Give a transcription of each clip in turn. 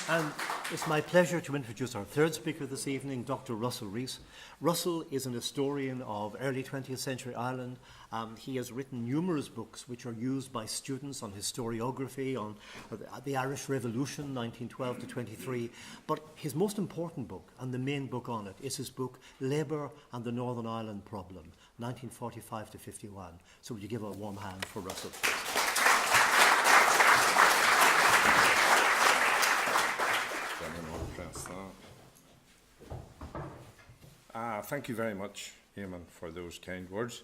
And it's my pleasure to introduce our third speaker this evening, Dr. Russell Rees. Russell is an historian of early 20th century Ireland. He has written numerous books which are used by students on historiography, on the Irish Revolution, 1912 to 23. But his most important book, and the main book on it, is his book, Labour and the Northern Ireland Problem, 1945 to 51. So would you give a warm hand for Russell, please? Thank you very much, Eamon, for those kind words.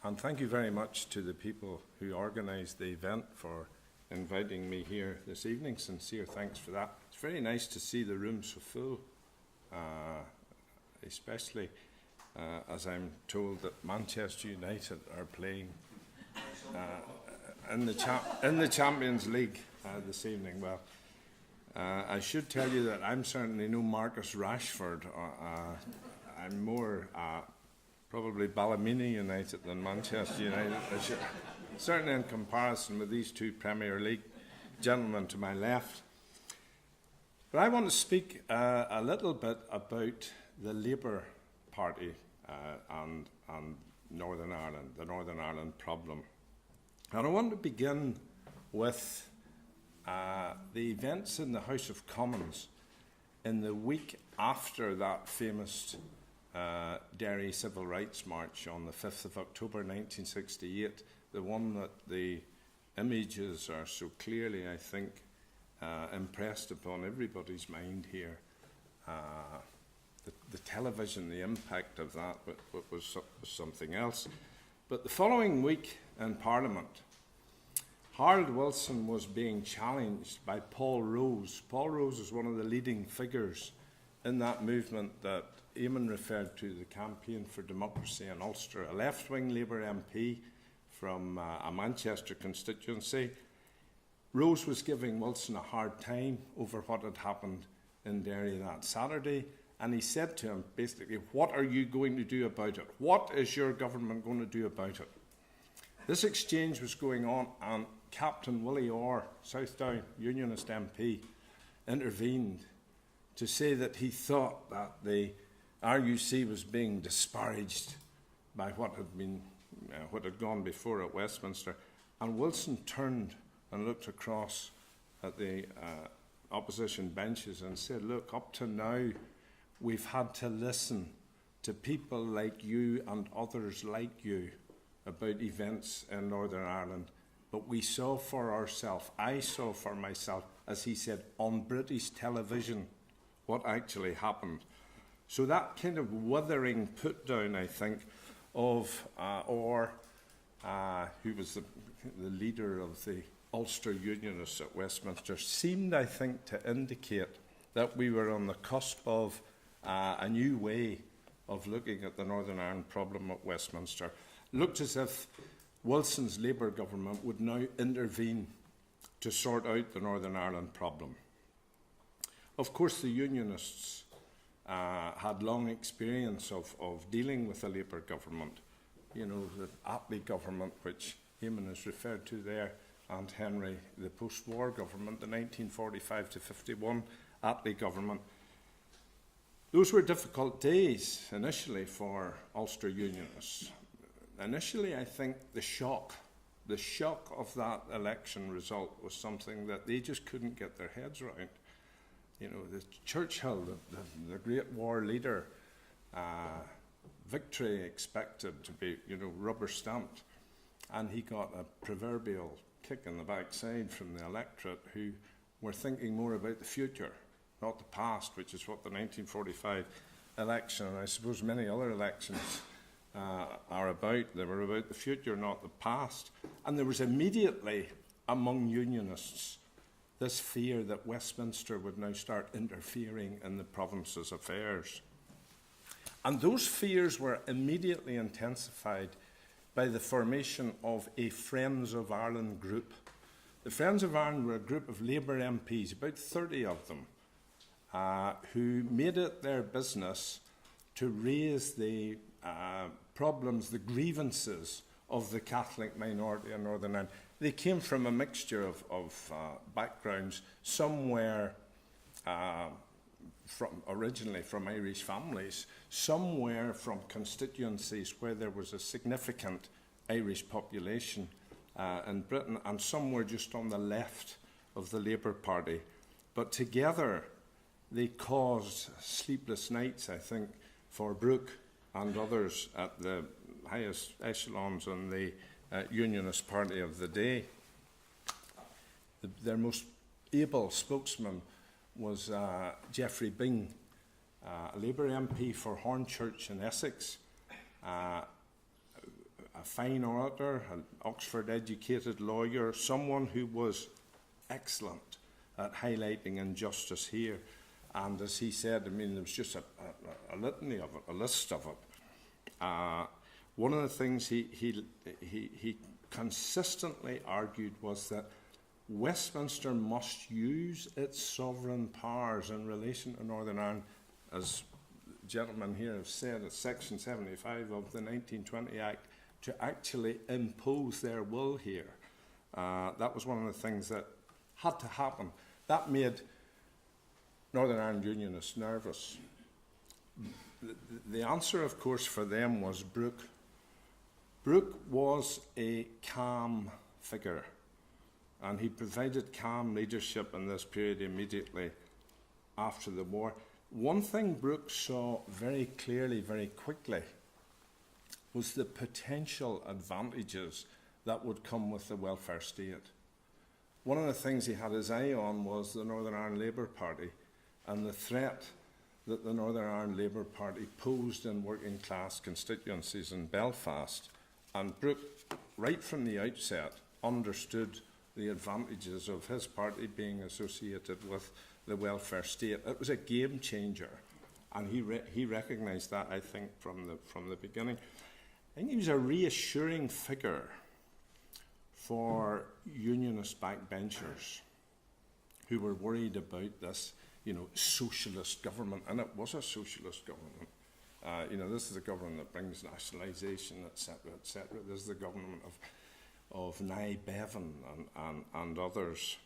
And thank you very much to the people who organised the event for inviting me here this evening. Sincere thanks for that. It's very nice to see the room so full, especially as I'm told that Manchester United are playing in the Champions League this evening. Well, I should tell you that I'm certainly no Marcus Rashford. I'm more probably Ballymena United than Manchester United. Certainly in comparison with these two Premier League gentlemen to my left. But I want to speak a little bit about the Labour Party and Northern Ireland, the Northern Ireland problem. And I want to begin with the events in the House of Commons in the week after that famous Derry Civil Rights March on the 5th of October 1968, the one that the images are so clearly, I think, impressed upon everybody's mind here. The television, the impact of that was something else. But the following week in Parliament, Harold Wilson was being challenged by Paul Rose. Paul Rose is one of the leading figures in that movement that Eamon referred to, the Campaign for Democracy in Ulster, a left-wing Labour MP from a Manchester constituency. Rose was giving Wilson a hard time over what had happened in Derry that Saturday, and he said to him, basically, what are you going to do about it? What is your government going to do about it? This exchange was going on, and Captain Willie Orr, South Down Unionist MP, intervened to say that he thought that the RUC was being disparaged by what had gone before at Westminster. And Wilson turned and looked across at the opposition benches and said, look, up to now we've had to listen to people like you and others like you about events in Northern Ireland, but we saw for ourselves, I saw for myself, as he said, on British television what actually happened. So that kind of withering put down, I think, of Orr, who was the leader of the Ulster Unionists at Westminster, seemed, I think, to indicate that we were on the cusp of a new way of looking at the Northern Ireland problem at Westminster. Looked as if Wilson's Labour government would now intervene to sort out the Northern Ireland problem. Of course, the Unionists had long experience of dealing with the Labour government. You know, the Attlee government, which Eamon has referred to there, and Henry, the post-war government, the 1945 to 51 Attlee government. Those were difficult days initially for Ulster Unionists. Initially, I think the shock of that election result was something that they just couldn't get their heads around. You know, the Churchill, the great war leader, victory expected to be, rubber stamped, and he got a proverbial kick in the backside from the electorate who were thinking more about the future, not the past, which is what the 1945 election, and I suppose many other elections are about. They were about the future, not the past. And there was immediately, among Unionists, this fear that Westminster would now start interfering in the province's affairs. And those fears were immediately intensified by the formation of a Friends of Ireland group. The Friends of Ireland were a group of Labour MPs, about 30 of them, who made it their business to raise the problems, the grievances of the Catholic minority in Northern Ireland. They came from a mixture of backgrounds. Some were originally from Irish families, some were from constituencies where there was a significant Irish population in Britain, and some were just on the left of the Labour Party. But together they caused sleepless nights, I think, for Brooke and others at the highest echelons in the Unionist Party of the day. Their most able spokesman was Geoffrey Byng, a Labour MP for Hornchurch in Essex, a fine orator, an Oxford-educated lawyer, someone who was excellent at highlighting injustice here. And as he said, I mean, there was just a litany of it, a list of it. One of the things he consistently argued was that Westminster must use its sovereign powers in relation to Northern Ireland, as gentlemen here have said, it's Section 75 of the 1920 Act, to actually impose their will here. That was one of the things that had to happen. That made Northern Ireland Unionists nervous. The answer, of course, for them was Brooke. Brooke was a calm figure, and he provided calm leadership in this period immediately after the war. One thing Brooke saw very clearly, very quickly, was the potential advantages that would come with the welfare state. One of the things he had his eye on was the Northern Ireland Labour Party and the threat that the Northern Ireland Labour Party posed in working class constituencies in Belfast. And Brooke, right from the outset, understood the advantages of his party being associated with the welfare state. It was a game changer, and he recognised that, I think, from the beginning. I think he was a reassuring figure for unionist backbenchers who were worried about this, socialist government, and it was a socialist government. This is a government that brings nationalisation, etc., etc. This is the government of Nye Bevan and others.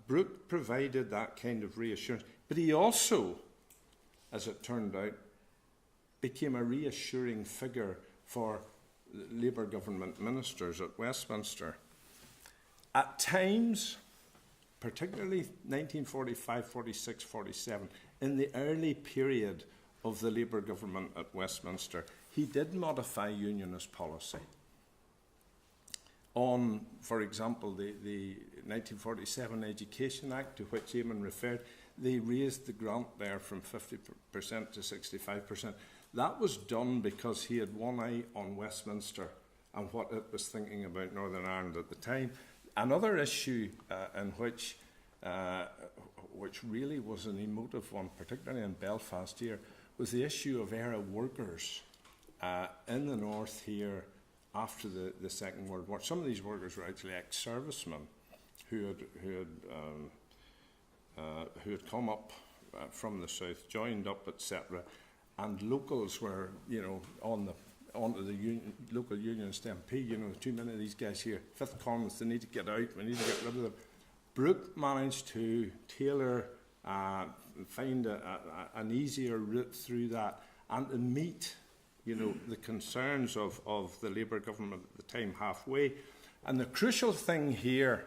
Brooke provided that kind of reassurance, but he also, as it turned out, became a reassuring figure for Labour government ministers at Westminster. At times, particularly 1945, 46, 47, in the early period of the Labour government at Westminster, he did modify unionist policy. On, for example, the 1947 Education Act, to which Eamon referred, they raised the grant there from 50% to 65%. That was done because he had one eye on Westminster and what it was thinking about Northern Ireland at the time. Another issue in which really was an emotive one, particularly in Belfast here, was the issue of era workers in the north here after the Second World War. Some of these workers were actually ex-servicemen who had come up from the south, joined up, etc., and locals were, onto the local unionist MP. Too many of these guys here, fifth columnists, they need to get out. We need to get rid of them. Brooke managed to tailor, find an easier route through that, and to meet, the concerns of the Labour government at the time halfway. And the crucial thing here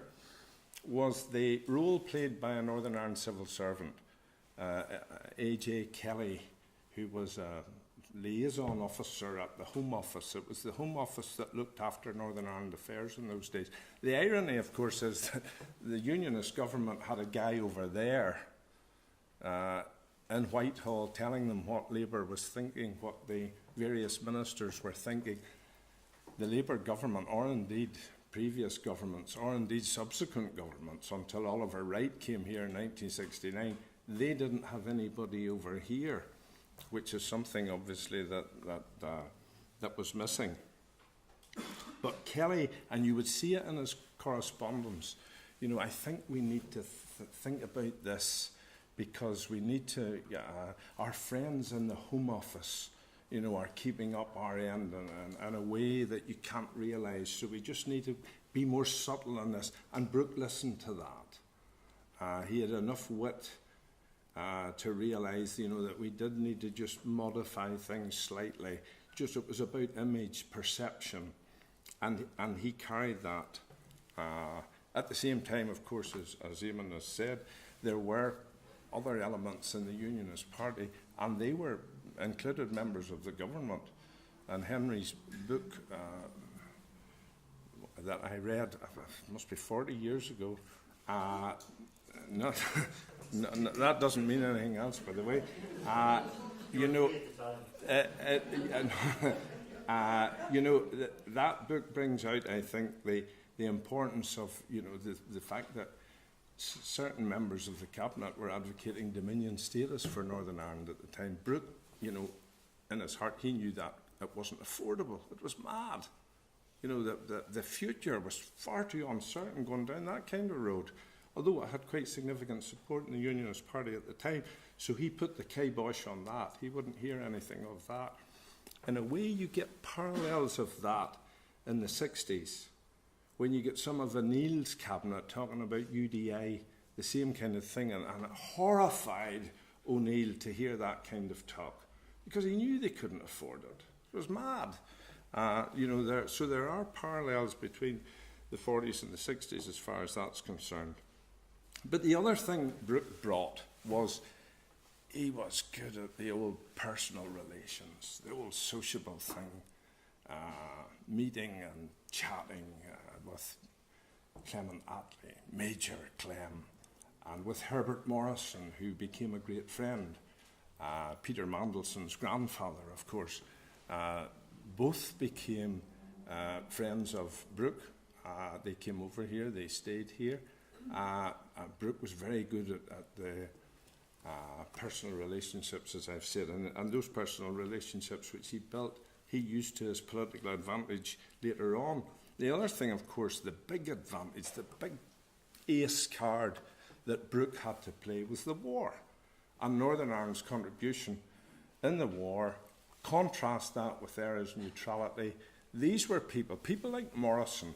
was the role played by a Northern Ireland civil servant, A.J. Kelly, who was a liaison officer at the Home Office. It was the Home Office that looked after Northern Ireland affairs in those days. The irony, of course, is that the Unionist government had a guy over there in Whitehall telling them what Labour was thinking, what the various ministers were thinking. The Labour government, or indeed previous governments, or indeed subsequent governments, until Oliver Wright came here in 1969, they didn't have anybody over here, which is something obviously that was missing. But Kelly, and you would see it in his correspondence, I think we need to think about this, because we need to, our friends in the Home Office, are keeping up our end in a way that you can't realise. So we just need to be more subtle on this. And Brooke listened to that. He had enough wit to realise, that we did need to just modify things slightly. Just it was about image perception, and he carried that. At the same time, of course, as Eamon has said, there were other elements in the Unionist Party, and they were included members of the government. And Henry's book that I read, must be 40 years ago, that doesn't mean anything else, by the way. That book brings out, I think, the importance of, the fact that certain members of the cabinet were advocating Dominion status for Northern Ireland at the time. Brooke, in his heart, he knew that it wasn't affordable. It was mad. The future was far too uncertain going down that kind of road, although it had quite significant support in the Unionist Party at the time. So he put the kibosh on that. He wouldn't hear anything of that. In a way, you get parallels of that in the 60s, when you get some of O'Neill's cabinet talking about UDI, the same kind of thing, and it horrified O'Neill to hear that kind of talk, because he knew they couldn't afford it. It was mad. So there are parallels between the 40s and the 60s as far as that's concerned. But the other thing Brooke brought was he was good at the old personal relations, the old sociable thing, meeting and chatting with Clement Attlee, Major Clem, and with Herbert Morrison, who became a great friend, Peter Mandelson's grandfather, of course. Both became friends of Brooke. They came over here, they stayed here. Brooke was very good at the personal relationships, as I've said, and those personal relationships which he built, he used to his political advantage later on. The other thing, of course, the big advantage, the big ace card that Brooke had to play was the war, and Northern Ireland's contribution in the war. Contrast that with Era's neutrality. These were people like Morrison,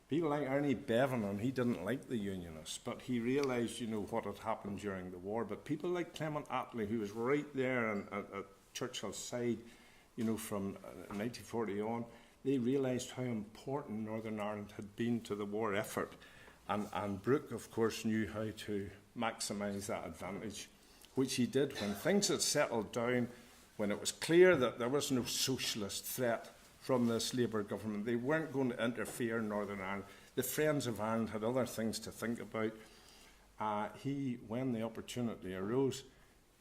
people like Ernie Bevan, and he didn't like the Unionists, but he realised, what had happened during the war. But people like Clement Attlee, who was right there at Churchill's side, from 1940 on, they realised how important Northern Ireland had been to the war effort. And Brooke, of course, knew how to maximise that advantage, which he did when things had settled down, when it was clear that there was no socialist threat from this Labour government. They weren't going to interfere in Northern Ireland. The Friends of Ireland had other things to think about. When the opportunity arose,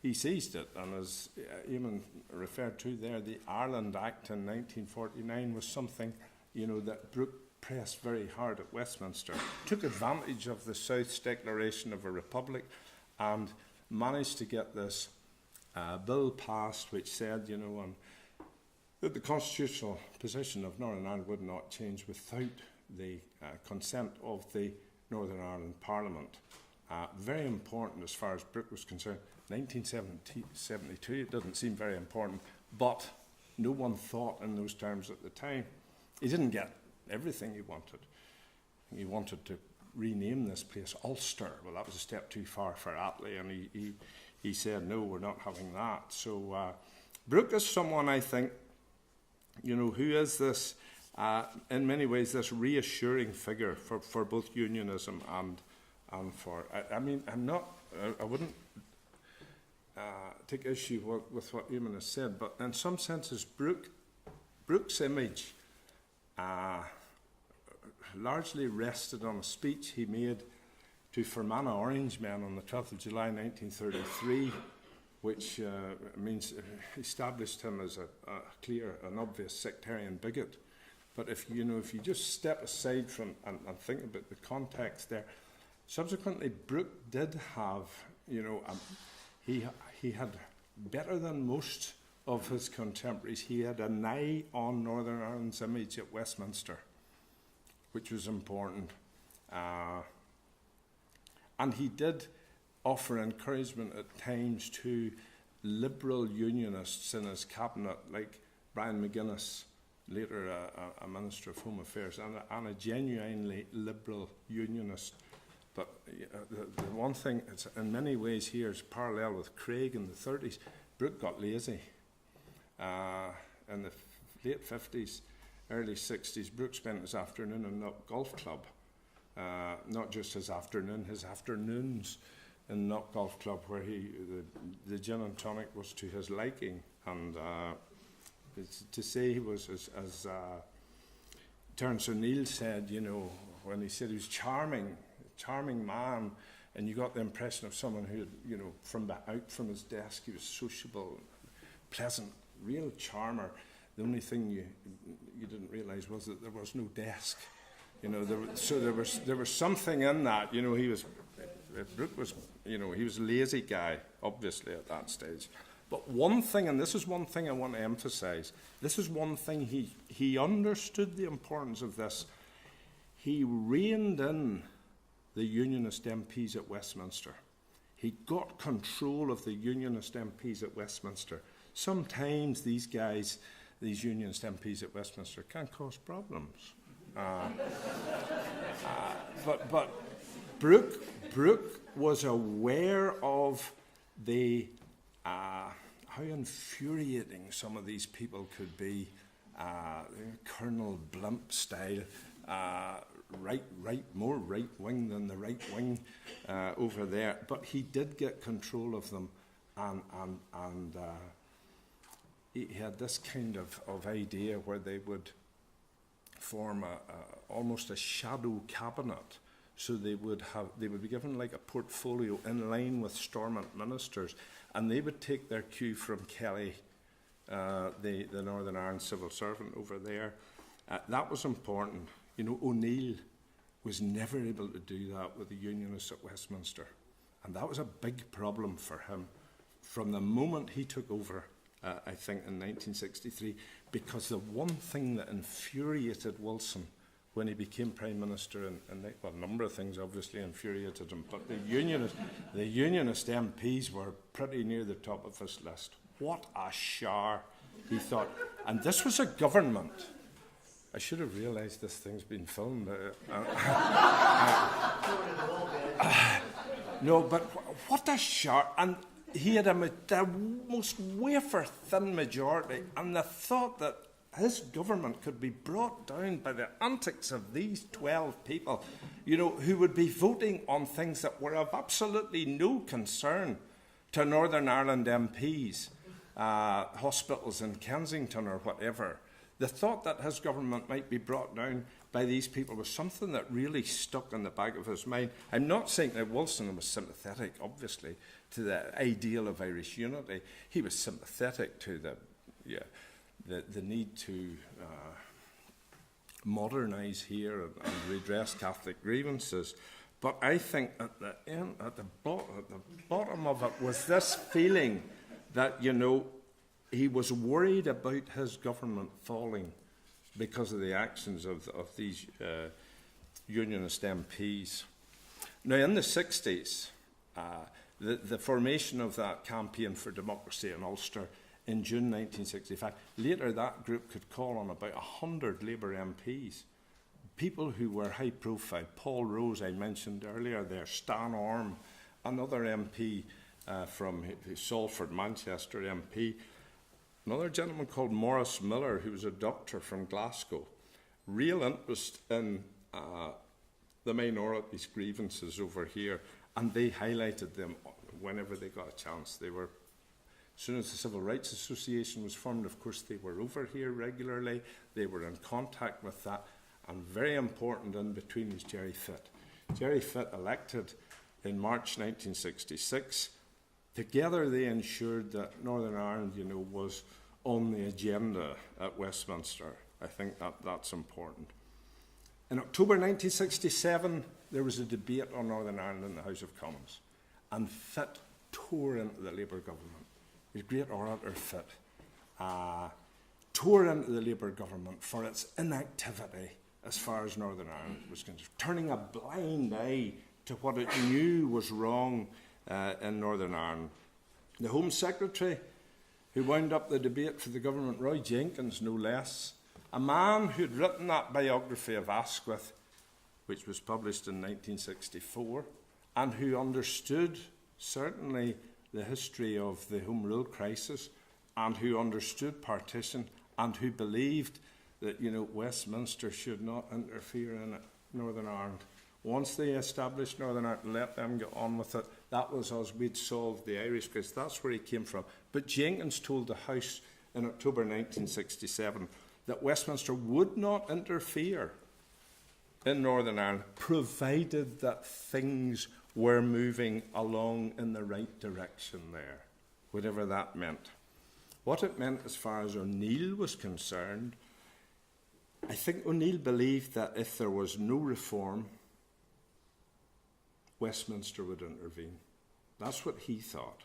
he seized it. And as Eamon referred to there, the Ireland Act in 1949 was something, that Brooke pressed very hard at Westminster, took advantage of the South's declaration of a republic, and managed to get this bill passed, which said, that the constitutional position of Northern Ireland would not change without the consent of the Northern Ireland Parliament. Very important as far as Brooke was concerned. 1972, it doesn't seem very important, but no one thought in those terms at the time. He didn't get everything he wanted. He wanted to rename this place Ulster. Well, that was a step too far for Attlee, and he said, no, we're not having that. So Brooke is someone, I think, who is this, in many ways, this reassuring figure for both unionism and for... I wouldn't take issue with what Eamon has said, but in some senses, Brooke's image largely rested on a speech he made to Fermanagh Orangemen on the 12th of July 1933, which means established him as a clear and obvious sectarian bigot. But if you just step aside from and think about the context there, subsequently Brooke did have, he had better than most of his contemporaries. He had an eye on Northern Ireland's image at Westminster, which was important. And he did offer encouragement at times to liberal unionists in his cabinet, like Brian McGuinness, later a Minister of Home Affairs, and a genuinely liberal unionist, But the one thing, it's in many ways here is parallel with Craig in the 30s. Brooke got lazy. In the late 50s, early 60s, Brooke spent his afternoon in the golf club. Not just his afternoons in Knock Golf Club, where the gin and tonic was to his liking. And to say he was, as Terence O'Neill said, when he said he was charming man, and you got the impression of someone who had, out from his desk, he was sociable, pleasant, real charmer. The only thing you didn't realise was that there was no desk. There was something in that. Brooke was, he was a lazy guy, obviously, at that stage. But one thing, and this is one thing I want to emphasise, this is one thing he understood the importance of this. He reined in the Unionist MPs at Westminster. He got control of the Unionist MPs at Westminster. Sometimes these Unionist MPs at Westminster can cause problems. But Brooke was aware of how infuriating some of these people could be, Colonel Blimp style, more right wing than the right wing over there. But he did get control of them, and he had this kind of idea where they would form almost a shadow cabinet. So they would be given like a portfolio in line with Stormont ministers, and they would take their cue from Kelly, the Northern Ireland civil servant over there. That was important. O'Neill was never able to do that with the Unionists at Westminster, and that was a big problem for him from the moment he took over, I think, in 1963, because the one thing that infuriated Wilson when he became Prime Minister, and a number of things obviously infuriated him, but the Unionist MPs were pretty near the top of his list. What a shower, he thought. And this was a government. I should have realised this thing's been filmed. No, but what a shower. And he had the most wafer-thin majority, and the thought that his government could be brought down by the antics of these 12 people, who would be voting on things that were of absolutely no concern to Northern Ireland MPs, hospitals in Kensington or whatever. The thought that his government might be brought down by these people was something that really stuck in the back of his mind. I'm not saying that Wilson was sympathetic, obviously, to the ideal of Irish unity. He was sympathetic to the need to modernise here and redress Catholic grievances. But I think at the bottom of it was this feeling that, he was worried about his government falling because of the actions of these Unionist MPs. Now, in the 60s, the formation of that campaign for democracy in Ulster in June 1965, later that group could call on about 100 Labour MPs, people who were high profile. Paul Rose, I mentioned earlier there, Stan Orme, another MP from Salford, Manchester MP, another gentleman called Maurice Miller, who was a doctor from Glasgow. Real interest in the minorities' grievances over here, and they highlighted them whenever they got a chance. They were, as soon as the Civil Rights Association was formed, of course, they were over here regularly. They were in contact with that, and very important in between is Jerry Fitt. Jerry Fitt, elected in March 1966. Together they ensured that Northern Ireland, was on the agenda at Westminster. I think that's important. In October 1967, there was a debate on Northern Ireland in the House of Commons, and Fitt tore into the Labour government. His great orator, Fitt, tore into the Labour government for its inactivity as far as Northern Ireland was concerned, turning a blind eye to what it knew was wrong in Northern Ireland. The Home Secretary, who wound up the debate for the government, Roy Jenkins, no less, a man who'd written that biography of Asquith, which was published in 1964, and who understood certainly the history of the Home Rule crisis, and who understood partition, and who believed that, Westminster should not interfere in it, Northern Ireland. Once they established Northern Ireland, let them get on with it. That was us. We'd solved the Irish crisis. That's where he came from. But Jenkins told the House in October 1967 that Westminster would not interfere in Northern Ireland, provided that things were moving along in the right direction there, whatever that meant. What it meant as far as O'Neill was concerned, I think O'Neill believed that if there was no reform, Westminster would intervene. That's what he thought.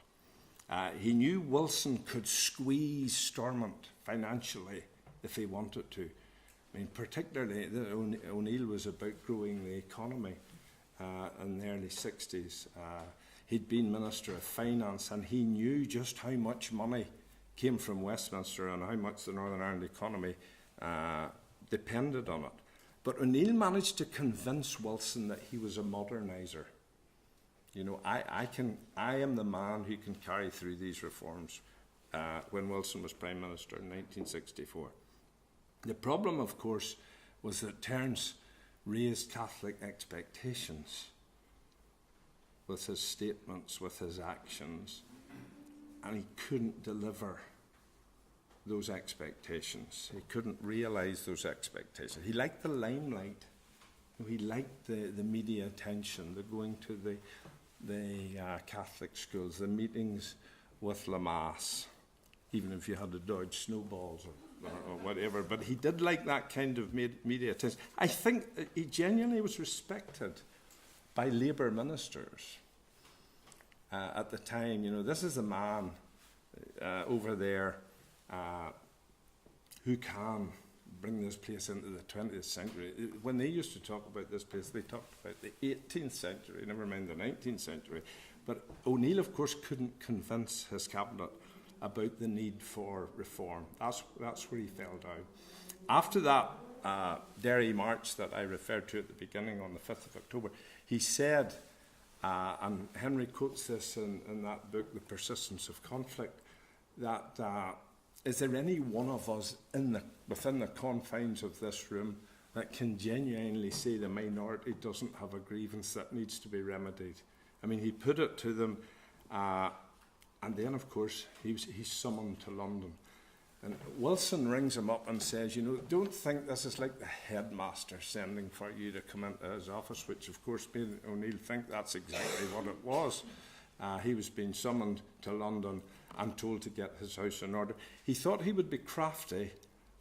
He knew Wilson could squeeze Stormont financially if he wanted to. I mean, particularly, O'Neill was about growing the economy in the early 60s. He'd been Minister of Finance, and he knew just how much money came from Westminster and how much the Northern Ireland economy depended on it. But O'Neill managed to convince Wilson that he was a moderniser. I am the man who can carry through these reforms when Wilson was Prime Minister in 1964. The problem, of course, was that Terence raised Catholic expectations with his statements, with his actions, and he couldn't deliver those expectations. He couldn't realise those expectations. He liked the limelight. He liked the media attention, the going to the Catholic schools, the meetings with Lamass, even if you had to dodge snowballs or whatever. But he did like that kind of media attention. I think he genuinely was respected by Labour ministers at the time. This is a man over there who can bring this place into the 20th century. When they used to talk about this place, they talked about the 18th century, never mind the 19th century. But O'Neill, of course, couldn't convince his cabinet about the need for reform. That's where he fell down. After that Derry March that I referred to at the beginning on the 5th of October, he said, and Henry quotes this in that book, The Persistence of Conflict, that is there any one of us within the confines of this room that can genuinely say the minority doesn't have a grievance that needs to be remedied? I mean, he put it to them, and then, of course, he's summoned to London. And Wilson rings him up and says, don't think this is like the headmaster sending for you to come into his office, which, of course, made O'Neill think that's exactly what it was. He was being summoned to London and told to get his house in order. He thought he would be crafty,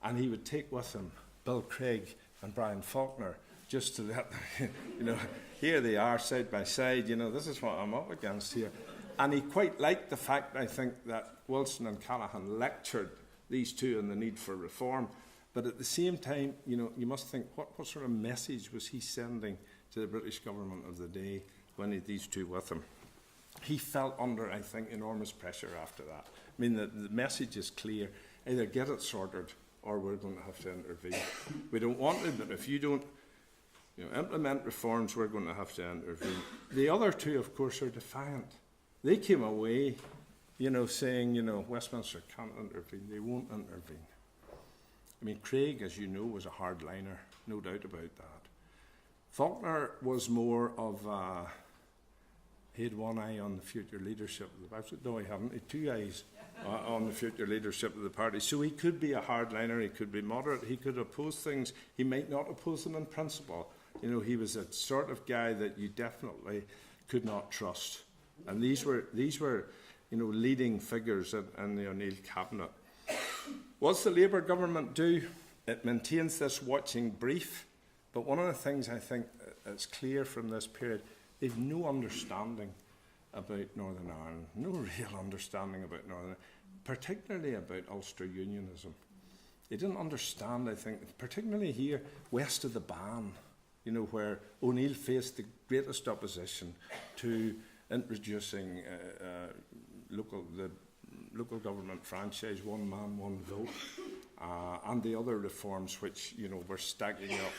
and he would take with him Bill Craig and Brian Faulkner, just to let them, here they are side by side, this is what I'm up against here. And he quite liked the fact, I think, that Wilson and Callaghan lectured these two on the need for reform. But at the same time, you must think, what sort of message was he sending to the British government of the day when he had these two with him? He felt under, I think, enormous pressure after that. I mean, the message is clear. Either get it sorted or we're going to have to intervene. We don't want it, but if you don't implement reforms, we're going to have to intervene. The other two, of course, are defiant. They came away, saying, Westminster can't intervene. They won't intervene. I mean, Craig, as you know, was a hardliner, no doubt about that. Faulkner was more of he had one eye on the future leadership of the party. No, he hadn't. He had two eyes on the future leadership of the party. So he could be a hardliner, he could be moderate, he could oppose things. He might not oppose them in principle. He was a sort of guy that you definitely could not trust. And these were leading figures in the O'Neill cabinet. What's the Labour government do? It maintains this watching brief. But one of the things I think that's clear from this period, they've no understanding about Northern Ireland, no real understanding about Northern Ireland, particularly about Ulster Unionism. They didn't understand, I think, particularly here west of the Bann, where O'Neill faced the greatest opposition to introducing the local government franchise, one man, one vote. and the other reforms which, were stacking up: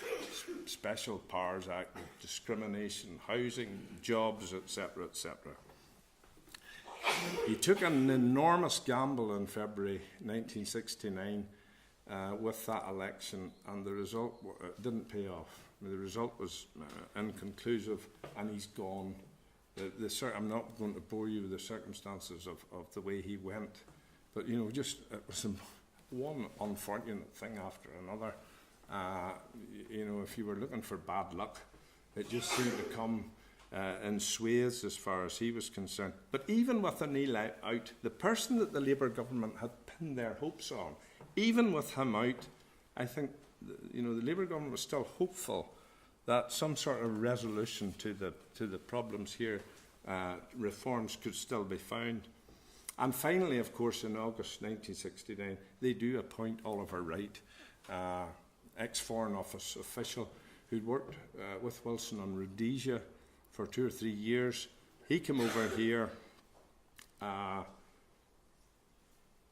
Special Powers Act, discrimination, housing, jobs, etc., etc. He took an enormous gamble in February 1969 with that election, and the result didn't pay off. The result was inconclusive, and he's gone. I'm not going to bore you with the circumstances of the way he went, but it was one unfortunate thing after another. If you were looking for bad luck, it just seemed to come in swathes as far as he was concerned. But even with O'Neill out, the person that the Labour government had pinned their hopes on, even with him out, I think the Labour government was still hopeful that some sort of resolution to the problems here, reforms could still be found. And finally, of course, in August 1969, they do appoint Oliver Wright, ex-Foreign Office official who'd worked with Wilson on Rhodesia for 2 or 3 years. He came over here.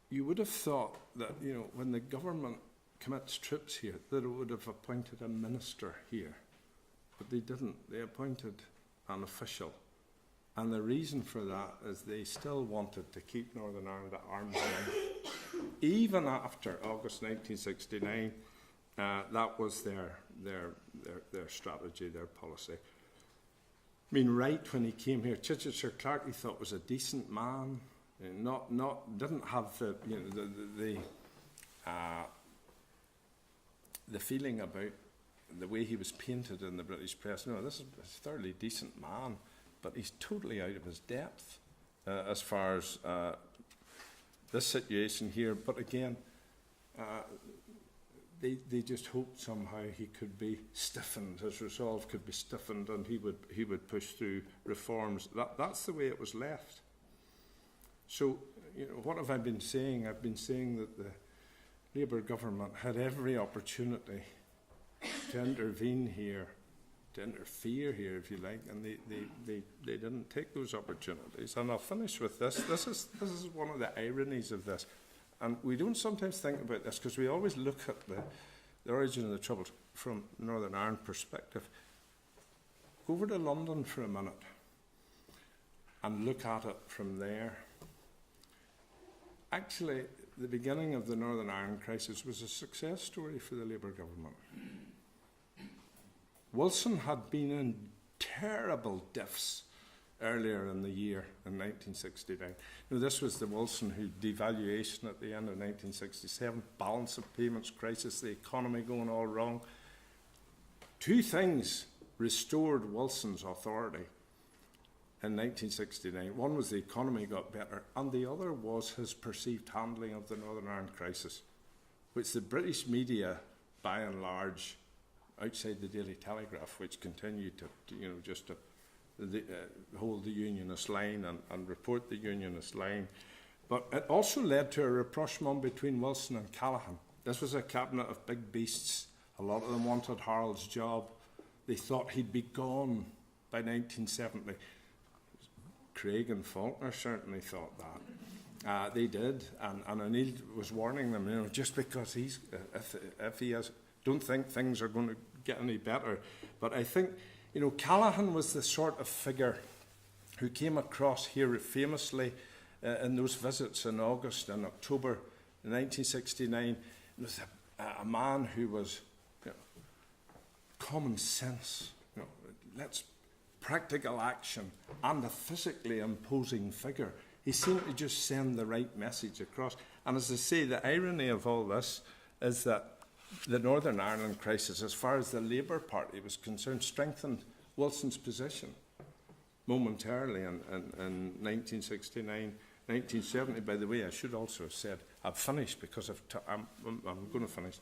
You would have thought that, when the government commits troops here, that it would have appointed a minister here. But they didn't. They appointed an official. And the reason for that is they still wanted to keep Northern Ireland at arm's length. Even after August 1969, that was their strategy, their policy. I mean, Wright, when he came here, Chichester Clark, he thought was a decent man. Didn't have the feeling about the way he was painted in the British press. No, this is a thoroughly decent man, but he's totally out of his depth as far as this situation here. But again, they just hoped somehow he could be stiffened, his resolve could be stiffened, and he would push through reforms. That's the way it was left. So, what have I been saying? I've been saying that the Labour government had every opportunity to intervene here, to interfere here, if you like, and they didn't take those opportunities. And I'll finish with this. This is one of the ironies of this. And we don't sometimes think about this because we always look at the origin of the Troubles from Northern Ireland perspective. Go over to London for a minute and look at it from there. Actually, the beginning of the Northern Ireland crisis was a success story for the Labour government. Wilson had been in terrible diffs earlier in the year in 1969. This was the Wilson who devaluation at the end of 1967, balance of payments crisis, the economy going all wrong. 2 things restored Wilson's authority in 1969. One was the economy got better, and the other was his perceived handling of the Northern Ireland crisis, which the British media, by and large, outside the Daily Telegraph, which continued to hold the unionist line and report the unionist line. But it also led to a rapprochement between Wilson and Callaghan. This was a cabinet of big beasts. A lot of them wanted Harold's job. They thought he'd be gone by 1970. Craig and Faulkner certainly thought that. They did, and O'Neill was warning them, just because if he has, don't think things are going to get any better. But I think, Callaghan was the sort of figure who came across here famously in those visits in August and October 1969. It was a man who was common sense, let's practical action, and a physically imposing figure. He seemed to just send the right message across. And as I say, the irony of all this is that the Northern Ireland crisis, as far as the Labour Party was concerned, strengthened Wilson's position momentarily in 1969, 1970. By the way, I should also have said, I've finished because I'm going to finish.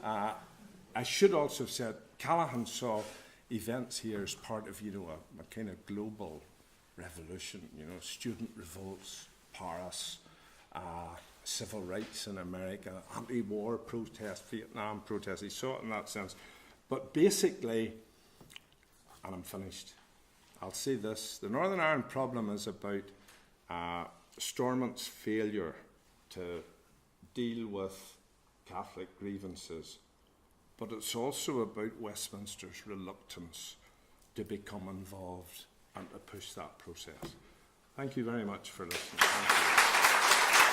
I should also have said, Callaghan saw events here as part of, a kind of global revolution, student revolts, Paris, civil rights in America, anti-war protests, Vietnam protests. He saw it in that sense. But basically, and I'm finished, I'll say this, the Northern Ireland problem is about Stormont's failure to deal with Catholic grievances, but it's also about Westminster's reluctance to become involved and to push that process. Thank you very much for listening. Thank you.